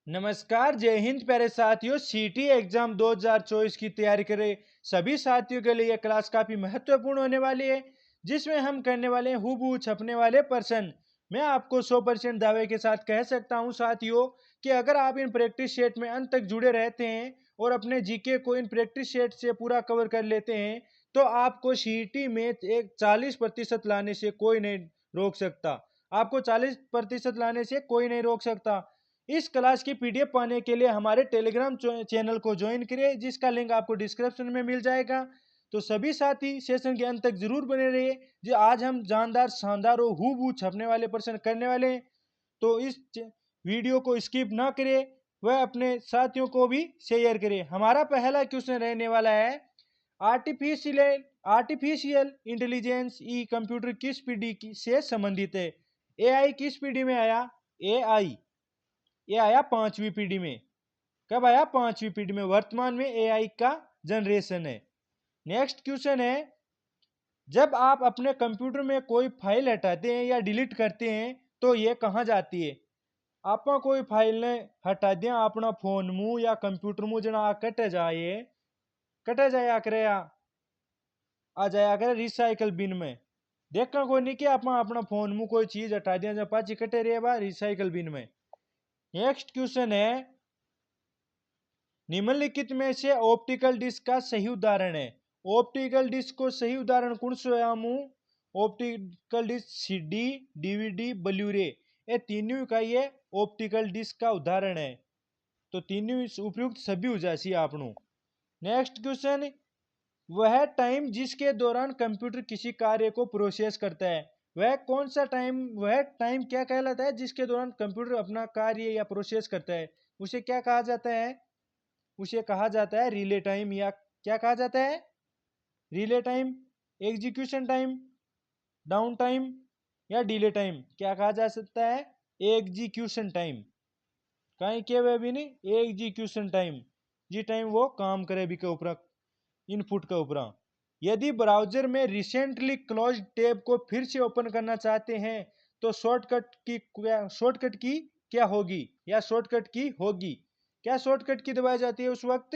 नमस्कार, जय हिंद प्यारे साथियों। सीटी एग्जाम 2024 की तैयारी कर रहे सभी साथियों के लिए यह क्लास काफी महत्वपूर्ण होने वाली है, जिसमें हम करने वाले हैं हूबहू छपने वाले प्रश्न। मैं आपको 100% दावे के साथ कह सकता हूं साथियों कि अगर आप इन प्रैक्टिस सेट में अंत तक जुड़े रहते हैं और अपने जीके को इन प्रैक्टिस सेट से पूरा कवर कर लेते हैं, तो आपको सीटी में एक 40% लाने से कोई नहीं रोक सकता। आपको 40% लाने से कोई नहीं रोक सकता। इस क्लास की पीडीएफ पाने के लिए हमारे टेलीग्राम चैनल को ज्वाइन करिए, जिसका लिंक आपको डिस्क्रिप्शन में मिल जाएगा। तो सभी साथी सेशन के अंत तक जरूर बने रहिए। जो आज हम जानदार, शानदार और हूबहू छपने वाले प्रश्न करने वाले हैं, तो इस वीडियो को स्किप ना करिए, वह अपने साथियों को भी शेयर करिए। हमारा पहला क्वेश्चन रहने वाला है, आर्टिफिशियल आर्टिफिशियल इंटेलिजेंस ई कंप्यूटर किस पीढ़ी से संबंधित है? एआई किस पीढ़ी में आया? एआई ये आया 5वीं पीढ़ी में। कब आया? 5वीं पीढ़ी में। वर्तमान में एआई का जनरेशन है। नेक्स्ट क्वेश्चन है, जब आप अपने कंप्यूटर में कोई फाइल हटाते हैं या डिलीट करते हैं तो ये कहाँ जाती है? आप कोई फाइल ने हटा दिया अपना फोन मुंह या कंप्यूटर मुंह जना कटे जाया करे, आ जाया करे रिसाइकल बिन में। देखना कोई नहीं कि आप अपना फोन मुंह कोई चीज हटा दिया जब पाची कटे रहे बा रिसाइकल बिन में। नेक्स्ट क्वेश्चन है, निम्नलिखित में से ऑप्टिकल डिस्क का सही उदाहरण है? ऑप्टिकल डिस्क को सही उदाहरण कौन सा है? Optical disc CD, DVD, Blu-ray, ये तीनों का ये ऑप्टिकल डिस्क का उदाहरण है। तो तीनों उपयुक्त सभी हो जासी आपनो। नेक्स्ट क्वेश्चन, वह टाइम जिसके दौरान कंप्यूटर किसी कार्य को प्रोसेस करता है, वह टाइम क्या कहलाता है जिसके दौरान कंप्यूटर अपना कार्य या प्रोसेस करता है? उसे क्या कहा जाता है? उसे कहा जाता है रिले टाइम। या क्या कहा जाता है? Relay time, execution time, down time या डिले टाइम। क्या कहा जा सकता है? Execution time. कहीं के वे भी नहीं, एग्जीक्यूशन टाइम, जी टाइम वो काम करे भी के ऊपर, इनपुट के ऊपर। यदि ब्राउजर में रिसेंटली क्लोज टैब को फिर से ओपन करना चाहते हैं तो शॉर्टकट की क्या होगी? या शॉर्टकट की होगी? क्या शॉर्टकट की दबाई जाती है उस वक्त?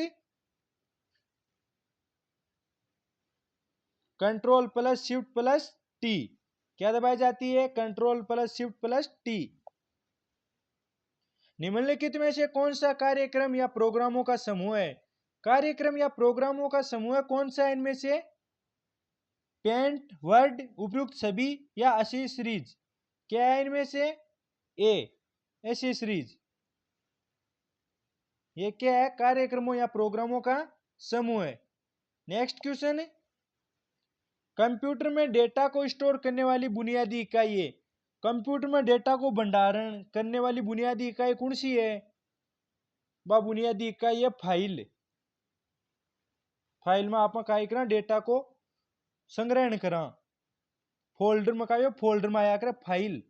Control plus shift plus T. क्या दबाई जाती है? Control plus shift plus T. निम्नलिखित में से कौन सा कार्यक्रम या प्रोग्रामों का समूह है? कार्यक्रम या प्रोग्रामों का समूह कौन सा है इनमें से? पेंट, वर्ड, उपयुक्त सभी या एसेसरीज? क्या है इनमें से? ए, एसेसरीज। ये क्या है? कार्यक्रमों या प्रोग्रामों का समूह है। नेक्स्ट क्वेश्चन, कंप्यूटर में डेटा को स्टोर करने वाली बुनियादी इकाई है। कंप्यूटर में डेटा को भंडारण करने वाली बुनियादी इकाई कौन सी है? वह बुनियादी इकाई है फाइल। फाइल में आप करा डेटा को संग्रहण करा। फोल्डर में का फोल्डर में आया करे फाइल।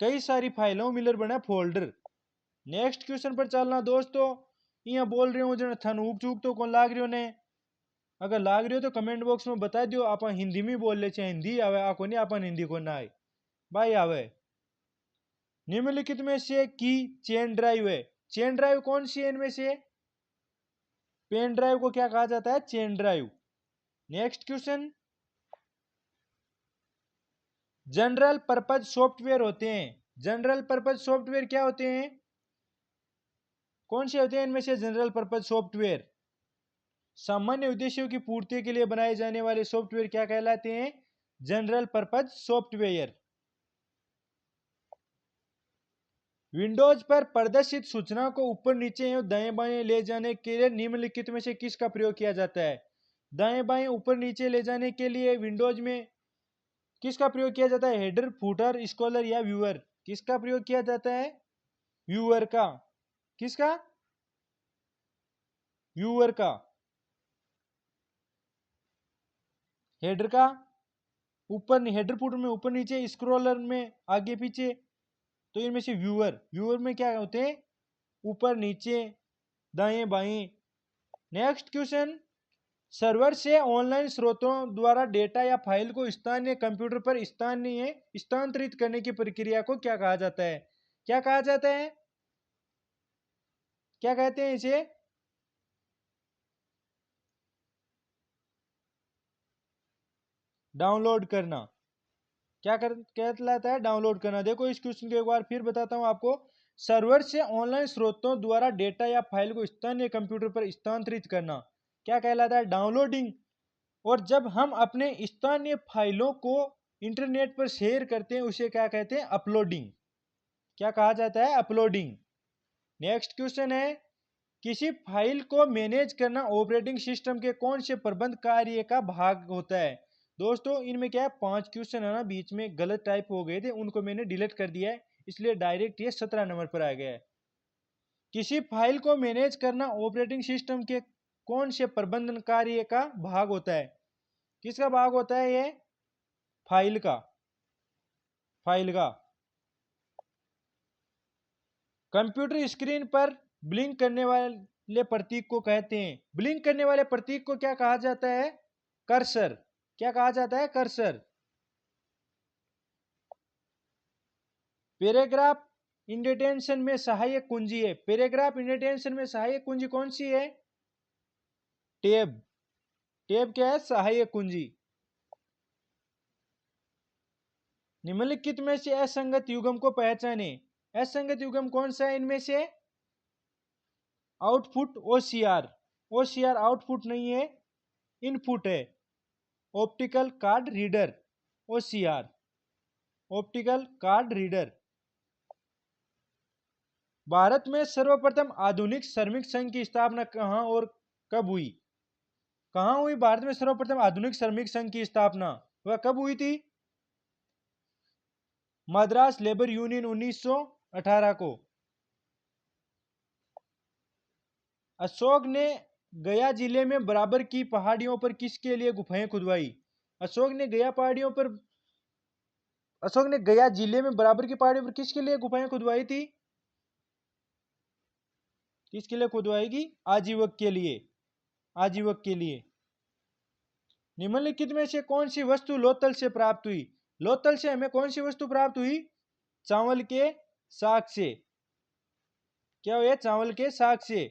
कई सारी फाइलों मिलर बना फोल्डर। नेक्स्ट क्वेश्चन पर चलना दोस्तों। यहाँ बोल रहे हो जन थन ऊक चूक तो कौन लाग रही हो ने? अगर लाग रही हो तो कमेंट बॉक्स में बता दियो। आप हिंदी में बोल ले, चाहे हिंदी आवे आको नहीं, अपन हिंदी को ना आए भाई आवे। निम्नलिखित में से की चेन ड्राइव है? चेन ड्राइव कौन सी है इनमें से? पेन ड्राइव को क्या कहा जाता है? Chain drive. Next question, general purpose software होते हैं। जनरल पर्पज सॉफ्टवेयर क्या होते हैं? कौन से होते हैं इनमें से जनरल पर्पज सॉफ्टवेयर? सामान्य उद्देश्यों की पूर्ति के लिए बनाए जाने वाले सॉफ्टवेयर क्या कहलाते हैं? General purpose software. विंडोज पर प्रदर्शित सूचना को ऊपर नीचे एवं दाएं बाएं ले जाने के लिए निम्नलिखित में से किसका प्रयोग किया जाता है? दाएं बाएं ऊपर नीचे ले जाने के लिए विंडोज में किसका प्रयोग किया जाता है? हेडर, फुटर, स्क्रॉलर या व्यूअर? किसका प्रयोग किया जाता है? व्यूअर का। किसका? व्यूअर का। हेडर का ऊपर, हेडर फुटर में ऊपर नीचे, स्क्रॉलर में आगे पीछे। तो इनमें से व्यूअर में क्या होते हैं? ऊपर नीचे, दाएं बाएं। नेक्स्ट क्वेश्चन, सर्वर से ऑनलाइन स्रोतों द्वारा डेटा या फाइल को स्थानीय कंप्यूटर पर स्थानांतरित करने की प्रक्रिया को क्या कहा जाता है? क्या कहा जाता है? क्या कहते हैं इसे? डाउनलोड करना। क्या कहलाता है? डाउनलोड करना। देखो इस क्वेश्चन को एक बार फिर बताता हूं आपको। सर्वर से ऑनलाइन स्रोतों द्वारा डेटा या फाइल को स्थानीय कंप्यूटर पर स्थानांतरित करना क्या कहलाता है? डाउनलोडिंग। और जब हम अपने स्थानीय फाइलों को इंटरनेट पर शेयर करते हैं उसे क्या कहते हैं? अपलोडिंग। क्या कहा जाता है? अपलोडिंग। नेक्स्ट क्वेश्चन है, किसी फाइल को मैनेज करना ऑपरेटिंग सिस्टम के कौन से प्रबंध कार्य का भाग होता है? दोस्तों इनमें क्या है, 5 क्वेश्चन है ना, बीच में गलत टाइप हो गए थे, उनको मैंने डिलीट कर दिया है, इसलिए डायरेक्ट ये 17 नंबर पर आ गया है। किसी फाइल को मैनेज करना ऑपरेटिंग सिस्टम के कौन से प्रबंधन कार्य का भाग होता है? किसका भाग होता है ये? फाइल का। फाइल का। कंप्यूटर स्क्रीन पर ब्लिंक करने वाले प्रतीक को कहते हैं, ब्लिंक करने वाले प्रतीक को क्या कहा जाता है? कर्सर। क्या कहा जाता है? कर्सर। पैराग्राफ इंडेंटेशन में सहायक कुंजी है, पैराग्राफ इंडेंटेशन में सहायक कुंजी कौन सी है? टैब। टैब क्या है? सहायक कुंजी। निम्नलिखित में से असंगत युग्म को पहचाने। असंगत युग्म कौन सा है इनमें से? Output OCR. ओसीआर आउटपुट नहीं है, इनपुट है। Optical card reader, OCR. Optical card reader. Bharat में सर्वप्रथम आधुनिक श्रमिक संघ की स्थापना कहां और कब हुई? कहां हुई भारत में सर्वप्रथम आधुनिक श्रमिक संघ की स्थापना? वह कब हुई थी? मद्रास लेबर यूनियन 1918 को। अशोक ने गया जिले में बराबर की पहाड़ियों पर किसके लिए गुफाएं खुदवाई? अशोक ने गया पहाड़ियों पर अशोक ने गया जिले में बराबर की पहाड़ियों पर किसके लिए गुफाएं खुदवाई थी? किसके लिए खुदवाएगी? आजीवक के लिए। आजीवक के लिए। निम्नलिखित में से कौन सी वस्तु लोथल से प्राप्त हुई? लोथल से हमें कौन सी वस्तु प्राप्त हुई? चावल के साग से। क्या हुआ? चावल के साग से।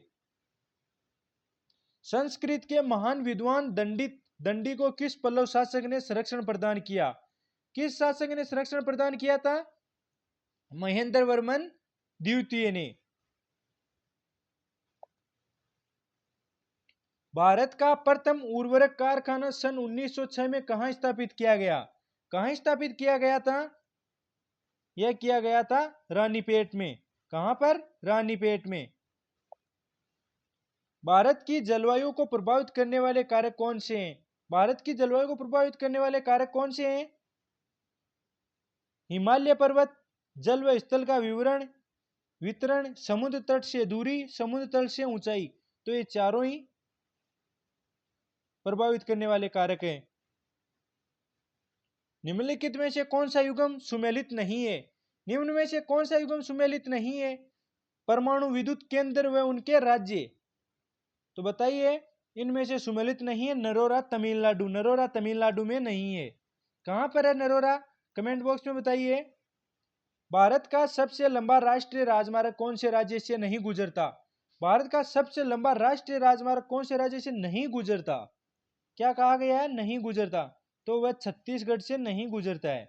संस्कृत के महान विद्वान दंडी को किस पल्लव शासक ने संरक्षण प्रदान किया? किस शासक ने संरक्षण प्रदान किया था? महेंद्र वर्मन द्वितीय ने। भारत का प्रथम उर्वरक कारखाना सन 1906 में कहां स्थापित किया गया? कहां स्थापित किया गया था? यह किया गया था रानीपेट में। कहां पर? रानीपेट में। भारत की जलवायु को प्रभावित करने वाले कारक कौन से हैं? भारत की जलवायु को प्रभावित करने वाले कारक कौन से हैं? हिमालय पर्वत, जल व स्थल का वितरण, समुद्र तट से दूरी, समुद्र तल से ऊंचाई। तो ये चारों ही प्रभावित करने वाले कारक हैं। निम्नलिखित में से कौन सा युग्म सुमेलित नहीं है? निम्न में से कौन सा युग्म सुमेलित नहीं है? परमाणु विद्युत केंद्र व उनके राज्य। तो बताइए इनमें से सुमेलित नहीं है नरोरा तमिलनाडु। नरोरा तमिलनाडु में नहीं है। कहां पर है नरोरा? कमेंट बॉक्स में बताइए। भारत का सबसे लंबा राष्ट्रीय राजमार्ग कौन से राज्य से नहीं गुजरता? भारत का सबसे लंबा राष्ट्रीय राजमार्ग कौन से राज्य से नहीं गुजरता? क्या कहा गया है? नहीं गुजरता। तो वह छत्तीसगढ़ से नहीं गुजरता है,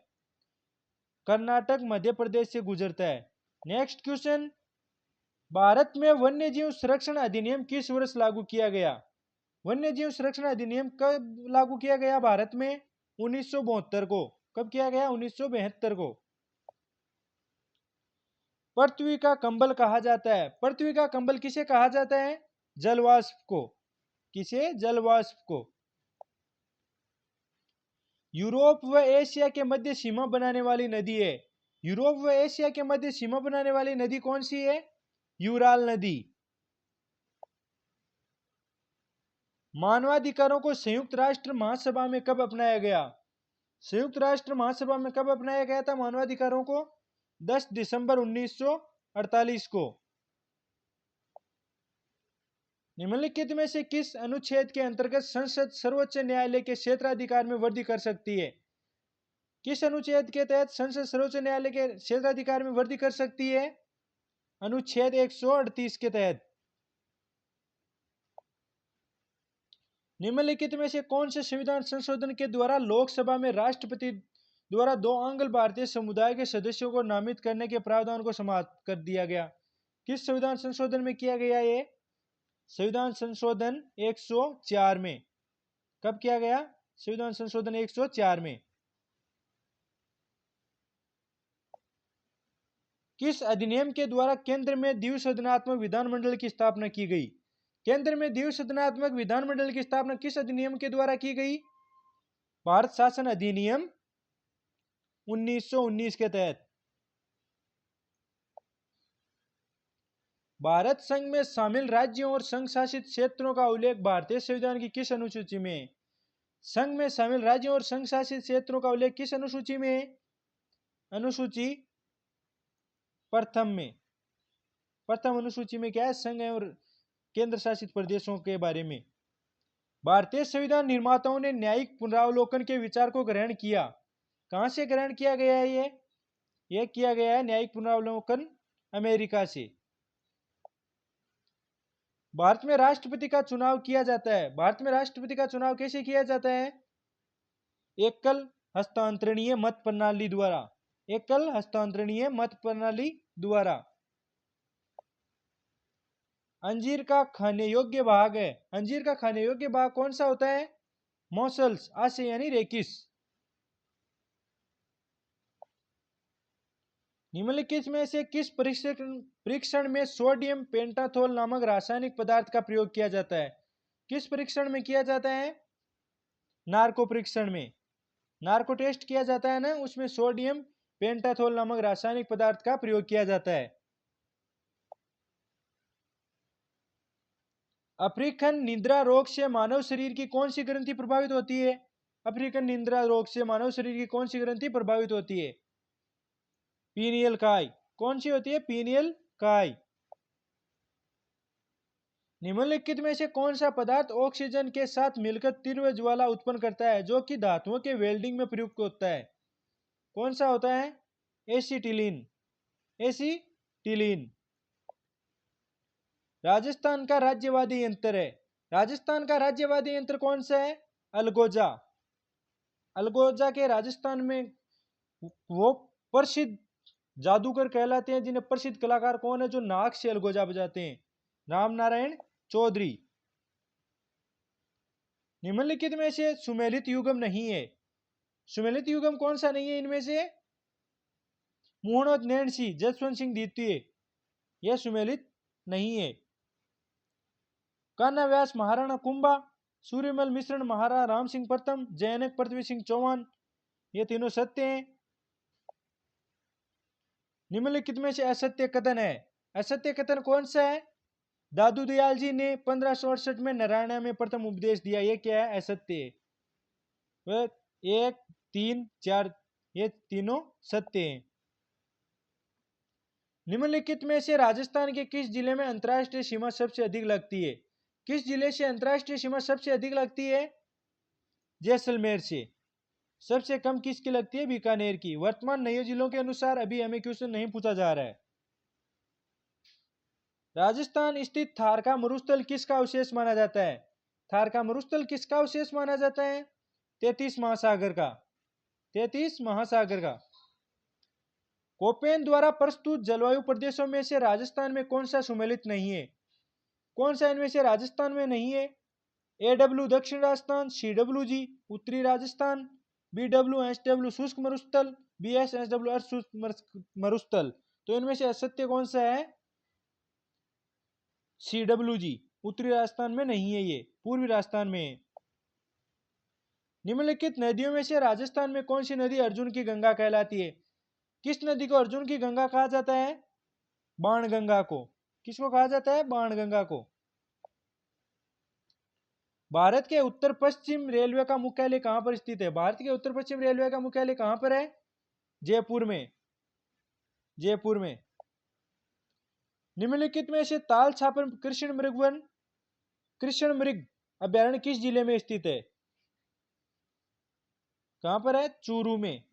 कर्नाटक मध्य प्रदेश से गुजरता है। नेक्स्ट क्वेश्चन, भारत में वन्यजीव संरक्षण अधिनियम किस वर्ष लागू किया गया? वन्यजीव संरक्षण अधिनियम कब लागू किया गया भारत में? 1972 को। कब किया गया? 1972 को। पृथ्वी का कंबल कहा जाता है, पृथ्वी का कंबल किसे कहा जाता है? जलवाष्प को। किसे? जलवाष्प को। यूरोप व एशिया के मध्य सीमा बनाने वाली नदी है। यूरोप व एशिया के मध्य सीमा बनाने वाली नदी कौन सी है? यूराल नदी। मानवाधिकारों को संयुक्त राष्ट्र महासभा में कब अपनाया गया? संयुक्त राष्ट्र महासभा में कब अपनाया गया था मानवाधिकारों को? 10 दिसंबर 1948 को। निम्नलिखित में से किस अनुच्छेद के अंतर्गत संसद सर्वोच्च न्यायालय के क्षेत्राधिकार में वृद्धि कर सकती है? किस अनुच्छेद के तहत संसद सर्वोच्च न्यायालय के क्षेत्राधिकार में वृद्धि कर सकती है? अनुच्छेद 138 के तहत। निम्नलिखित में से कौन से संविधान संशोधन के द्वारा लोकसभा में राष्ट्रपति द्वारा 2 आंग्ल भारतीय समुदाय के सदस्यों को नामित करने के प्रावधान को समाप्त कर दिया गया? किस संविधान संशोधन में किया गया ये? संविधान संशोधन 104 में। कब किया गया? संविधान संशोधन 104 में। किस अधिनियम के द्वारा केंद्र में द्विसदनात्मक विधानमंडल की स्थापना की गई? केंद्र में द्विसदनात्मक विधानमंडल की स्थापना किस अधिनियम के द्वारा की गई? भारत शासन अधिनियम 1919 के तहत। भारत संघ में शामिल राज्यों और संघ शासित क्षेत्रों का उल्लेख भारतीय संविधान की किस अनुसूची में है? संघ में शामिल राज्यों और संघ शासित क्षेत्रों का उल्लेख किस अनुसूची में है? अनुसूची प्रथम में। प्रथम अनुसूची में क्या है? संघ और केंद्र शासित प्रदेशों के बारे में। भारतीय संविधान निर्माताओं ने न्यायिक पुनरावलोकन के विचार को ग्रहण किया। कहां से ग्रहण किया गया है? ये किया गया है न्यायिक पुनरावलोकन अमेरिका से। भारत में राष्ट्रपति का चुनाव किया जाता है। भारत में राष्ट्रपति का चुनाव कैसे किया जाता है? एकल हस्तांतरणीय मत प्रणाली द्वारा। एकल हस्तांतरणीय मत प्रणाली द्वारा। अंजीर का खाने योग्य भाग है। अंजीर का खाने योग्य भाग कौन सा होता है? मॉसल्स, आशय यानी रेकिस। निम्नलिखित में से किस परीक्षण में सोडियम पेंटाथोल नामक रासायनिक पदार्थ का प्रयोग किया जाता है? किस परीक्षण में किया जाता है? नार्को परीक्षण में। नार्को टेस्ट किया जाता है ना, उसमें सोडियम पेंटाथोल नामक रासायनिक पदार्थ का प्रयोग किया जाता है। अफ्रीकन निद्रा रोग से मानव शरीर की कौन सी ग्रंथि प्रभावित होती है? अफ्रीकन निद्रा रोग से मानव शरीर की कौन सी ग्रंथि प्रभावित होती है? पीनियल काय। कौन सी होती है? पीनियल काय। निम्नलिखित में से कौन सा पदार्थ ऑक्सीजन के साथ मिलकर तीव्र ज्वाला उत्पन्न करता है, जो कि धातुओं के वेल्डिंग में प्रयुक्त होता है? कौन सा होता है? एसिटिलीन। एसिटिलीन। राजस्थान का राज्यवादी यंत्र है। राजस्थान का राज्यवादी यंत्र कौन सा है? अलगोजा। अलगोजा के राजस्थान में वो प्रसिद्ध जादूगर कहलाते हैं, जिन्हें प्रसिद्ध कलाकार कौन है जो नाक से अलगोजा बजाते हैं? राम नारायण चौधरी। निम्नलिखित में से सुमेलित युगम नहीं है। सुमेलित युगम कौन सा नहीं है इनमें से? मोहनोद नैणसी, जसवंत सिंह द्वितीय, यह सुमेलित नहीं है। कान्हा व्यास महाराणा कुंभा, सूर्यमल मिश्रण महाराणा राम सिंह प्रथम, जयनक पृथ्वी सिंह चौहान, ये तीनों सत्य हैं। निम्नलिखित में से असत्य कथन है। असत्य कथन कौन सा है? दादू दयाल जी ने 1568 में नारायण में प्रथम उपदेश दिया, ये क्या है? असत्य है। वह 1, 3, 4 ये तीनों सत्य हैं। निम्नलिखित में से राजस्थान के किस जिले में अंतर्राष्ट्रीय सीमा सबसे अधिक लगती है? किस जिले से अंतर्राष्ट्रीय सीमा सबसे अधिक लगती है? जैसलमेर से। सबसे कम किसकी लगती है? बीकानेर की। वर्तमान नए जिलों के अनुसार अभी हमें क्वेश्चन नहीं पूछा जा रहा है। राजस्थान स्थित थार का मरुस्थल किसका अवशेष माना जाता है? थार का मरुस्थल किसका अवशेष माना जाता है? 33 महासागर का। 33 महासागर का। कोपेन द्वारा प्रस्तुत जलवायु प्रदेशों में से राजस्थान में कौन सा सुमेलित नहीं है? कौन सा इनमें से राजस्थान में नहीं है? AW दक्षिण राजस्थान, CWG उत्तरी राजस्थान, BWSW शुष्क मरुस्थल, BSSW अर्ध शुष्क मरुस्थल। तो इनमें से असत्य कौन सा है? CWG उत्तरी राजस्थान में नहीं है, ये पूर्वी राजस्थान में है। निम्नलिखित नदियों में से राजस्थान में कौन सी नदी अर्जुन की गंगा कहलाती है? किस नदी को अर्जुन की गंगा कहा जाता है? बाणगंगा को। किसको कहा जाता है? बाणगंगा को। भारत के उत्तर पश्चिम रेलवे का मुख्यालय कहां पर स्थित है? भारत के उत्तर पश्चिम रेलवे का मुख्यालय कहां पर है? जयपुर में। जयपुर में। निम्नलिखित में से ताल छापर कृष्ण मृग अभ्यारण्य किस जिले में स्थित है? कहां पर है? चूरू में,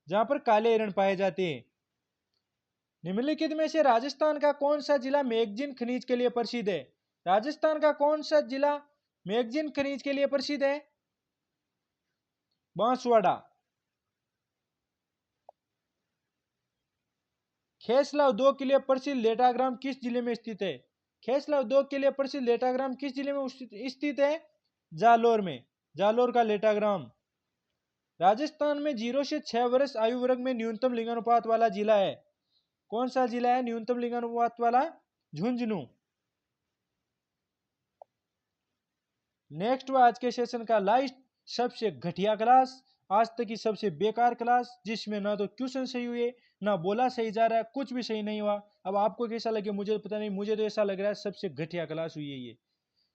जहां पर काले हिरण पाए जाते हैं। निम्नलिखित में से राजस्थान का कौन सा जिला मैगजीन खनिज के लिए प्रसिद्ध है? राजस्थान का कौन सा जिला मैगजीन खनिज के लिए प्रसिद्ध है? बांसवाड़ा। खेसलाव 2 के लिए प्रसिद्ध लेटाग्राम किस जिले में स्थित है? खेसलाव 2 के लिए प्रसिद्ध लेटाग्राम किस जिले में स्थित है? जालोर में। जालोर का लेटाग्राम। राजस्थान में 0 से 6 वर्ष आयु वर्ग में न्यूनतम लिंगानुपात वाला जिला है? कौन सा जिला है न्यूनतम लिंगानुपात वाला? झुंझुनू। नेक्स्ट आज के सेशन का लास्ट सबसे घटिया क्लास, आज तक की सबसे बेकार क्लास, जिसमें ना तो क्वेश्चन सही हुए, ना बोला सही जा रहा है, कुछ भी सही नहीं हुआ। अब आपको कैसा लगे मुझे पता नहीं, मुझे तो ऐसा लग रहा है सबसे घटिया क्लास हुई है ये।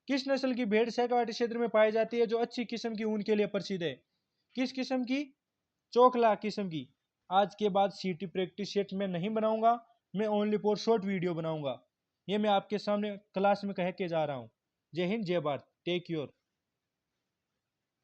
किस नस्ल की भेड़ सहकावाटी क्षेत्र में पाई जाती है जो अच्छी किस्म की ऊन के लिए प्रसिद्ध है? किस किस्म की? चोखला किस्म की। आज के बाद सीटी प्रैक्टिस सेट में नहीं बनाऊंगा, मैं ओनली फॉर शॉर्ट वीडियो बनाऊंगा। ये मैं आपके सामने क्लास में कह के जा रहा हूँ। जय हिंद, जय भारत, टेक योर।